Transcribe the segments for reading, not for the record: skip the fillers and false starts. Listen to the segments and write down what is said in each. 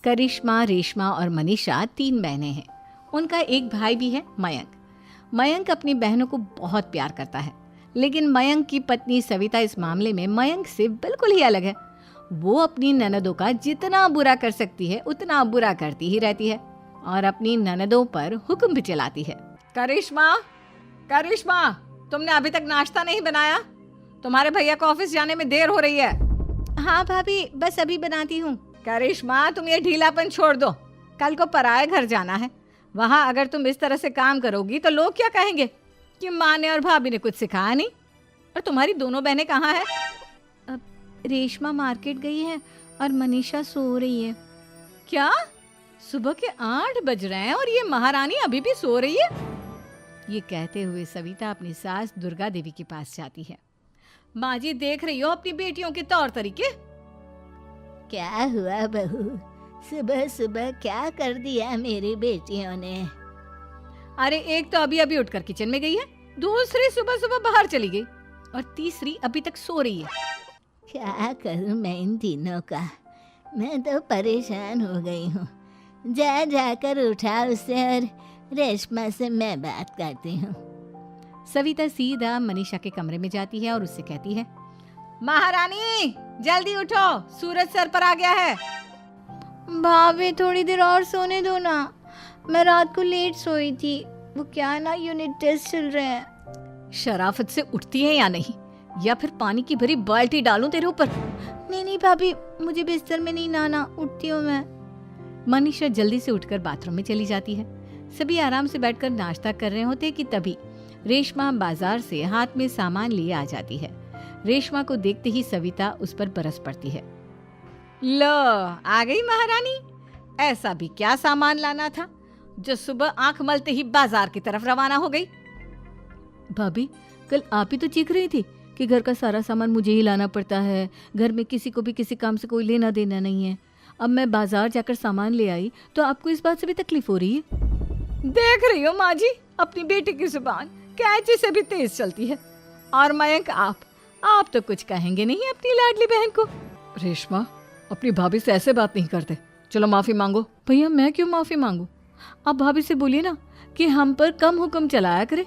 करिश्मा, रेशमा और मनीषा 3 बहनें हैं। उनका एक भाई भी है, मयंक। मयंक अपनी बहनों को बहुत प्यार करता है, लेकिन मयंक की पत्नी सविता इस मामले में मयंक से बिल्कुल ही अलग है। वो अपनी ननदों का जितना बुरा कर सकती है उतना बुरा करती ही रहती है और अपनी ननदों पर हुक्म भी चलाती है। करिश्मा, करिश्मा, तुमने अभी तक नाश्ता नहीं बनाया? तुम्हारे भैया को ऑफिस जाने में देर हो रही है। हाँ भाभी, बस अभी बनाती हूँ। करिश्मा, तुम ये ढीलापन छोड़ दो। कल को पराए घर जाना है। वहाँ अगर तुम इस तरह से काम करोगी तो लोग क्या कहेंगे कि माँ ने और भाभी ने कुछ सिखाया नहीं। और तुम्हारी दोनों बहनें कहाँ हैं? अब रेशमा मार्केट गई है और मनीषा सो रही है। क्या? सुबह के 8 बज रहे हैं और ये महारानी अभी भी सो रही है? ये कहते हुए सविता अपनी सास दुर्गा देवी के पास जाती है। माँ जी, देख रही हो अपनी बेटियों के तौर तरीके? क्या हुआ बहू, सुबह सुबह क्या कर दिया मेरी बेटियों ने? अरे एक तो अभी अभी उठकर किचन में गई है, दूसरी सुबह सुबह बाहर चली गई और तीसरी अभी तक सो रही है। क्या करूं मैं इन तीनों का, मैं तो परेशान हो गई हूँ। जा जाकर उठा उसे और रेशमा से मैं बात करती हूँ। सविता सीधा मनीषा के कमरे में जाती है और उससे कहती है, महारानी जल्दी उठो, सूरज सर पर आ गया है। भाभी थोड़ी देर और सोने दो ना, मैं रात को लेट सोई थी। वो क्या है ना, यूनिट टेस्ट चल रहे हैं। शराफत से उठती है या नहीं, या फिर पानी की भरी बाल्टी डालूं तेरे ऊपर? नहीं नहीं भाभी, मुझे बिस्तर में नहीं नहाना, उठती हूँ मैं। मनीषा जल्दी से उठकर बाथरूम में चली जाती है। सभी आराम से बैठकर नाश्ता कर रहे होते कि तभी रेशमा बाजार से हाथ में सामान लिए आ जाती है। रेशमा को देखते ही सविता उस पर बरस पड़ती है। लो, आ गई महारानी। ऐसा भी क्या सामान लाना था जो सुबह आंख मलते ही बाजार की तरफ रवाना हो गई? भाभी, कल आप ही तो चीख रही थी कि घर का सारा सामान मुझे ही लाना पड़ता है, घर में किसी को भी किसी काम से कोई लेना देना नहीं है। अब मैं बाजार जाकर सामान ले आई तो आपको इस बात से भी तकलीफ हो रही है? देख रही हो माँ जी, अपनी बेटी की जुबान कैंची से भी तेज चलती है। और मयंक, आप तो कुछ कहेंगे नहीं अपनी लाडली बहन को। रेशमा, अपनी भाभी से ऐसे बात नहीं करते। चलो माफी मांगो। भैया, मैं क्यों माफी मांगू? आप भाभी से बोलिए ना कि हम पर कम हुक्म चलाया करे।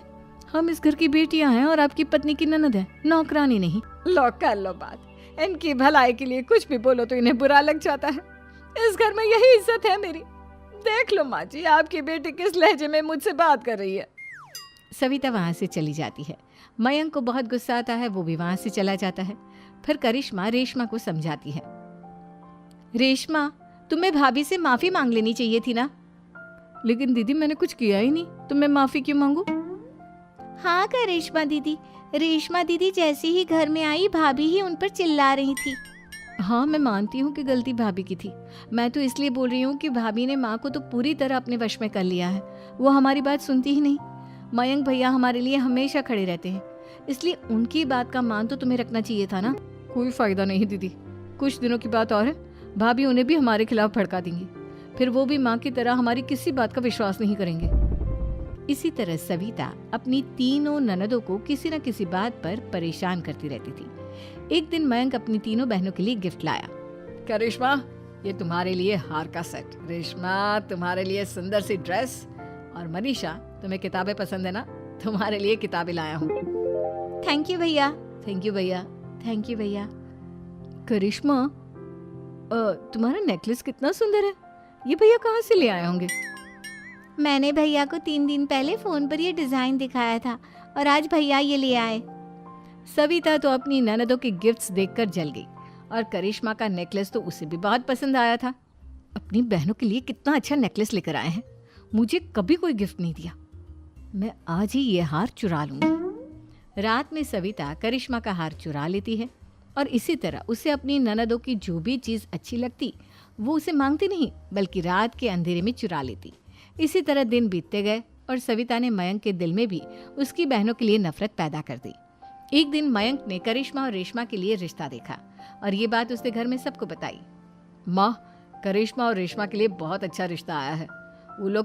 हम इस घर की बेटियां हैं और आपकी पत्नी की ननद है, नौकरानी नहीं। लो कर लो बात। इनकी भलाई के लिए कुछ भी बोलो तो इन्हें बुरा लग जाता है। इस घर में यही इज्जत है मेरी। देख लो माँ जी, आपकी बेटी किस लहजे में मुझसे बात कर रही है। सविता वहां से चली जाती है। मयंक को बहुत गुस्सा आता है, वो भी वहां से चला जाता है। फिर करिश्मा रेशमा को समझाती है, रेशमा, तुम्हें भाभी से माफी मांग लेनी चाहिए थी ना। लेकिन दीदी, मैंने कुछ किया ही नहीं, तो मैं माफी क्यों मांगू? हाँ करिश्मा दीदी, रेशमा दीदी जैसे ही घर में आई भाभी ही उन पर चिल्ला रही थी। हाँ, मैं मानती हूँ कि गलती भाभी की थी। मैं तो इसलिए बोल रही हूँ कि भाभी ने माँ को तो पूरी तरह अपने वश में कर लिया है। वो हमारी बात सुनती ही नहीं। मयंक भैया हमारे लिए हमेशा खड़े रहते हैं, इसलिए उनकी बात का मान तो तुम्हें रखना चाहिए था ना। कोई फायदा नहीं दीदी, कुछ दिनों की बात और है, भाभी उन्हें भी हमारे खिलाफ भड़का देंगी। फिर वो भी माँ की तरह हमारी किसी बात का विश्वास नहीं करेंगे। इसी तरह सविता अपनी तीनों ननदों को किसी न किसी बात पर परेशान करती रहती थी। एक दिन मयंक अपनी तीनों बहनों के लिए गिफ्ट लाया। क्या रेशमा, ये तुम्हारे लिए हार का सेट। रेशमा, तुम्हारे लिए सुंदर सी ड्रेस। और मनीषा, तुम्हें किताबें पसंद है ना, तुम्हारे लिए किताबें लाया हूँ। थैंक यू भैया। थैंक यू भैया। थैंक यू भैया। करिश्मा, तुम्हारा नेकलेस कितना सुंदर है, ये भैया कहाँ से ले आए होंगे? मैंने भैया को 3 दिन पहले फोन पर ये डिजाइन दिखाया था और आज भैया ये ले आए। सविता तो अपनी ननदों के गिफ्ट्स देखकर जल गई और करिश्मा का नेकलेस तो उसे भी बहुत पसंद आया था। अपनी बहनों के लिए कितना अच्छा नेकलेस लेकर आए हैं, मुझे कभी कोई गिफ्ट नहीं दिया। मैं आज ही ये हार चुरा लूंगी। रात में सविता करिश्मा का हार चुरा लेती है और इसी तरह उसे अपनी ननदों की जो भी चीज़ अच्छी लगती वो उसे मांगती नहीं, बल्कि रात के अंधेरे में चुरा लेती। इसी तरह दिन बीतते गए और सविता ने मयंक के दिल में भी उसकी बहनों के लिए नफरत पैदा कर दी। एक दिन मयंक ने करिश्मा और रेशमा के लिए रिश्ता देखा और ये बात उसने घर में सबको बताई। माँ, करिश्मा और रेशमा के लिए बहुत अच्छा रिश्ता आया है। वो लोग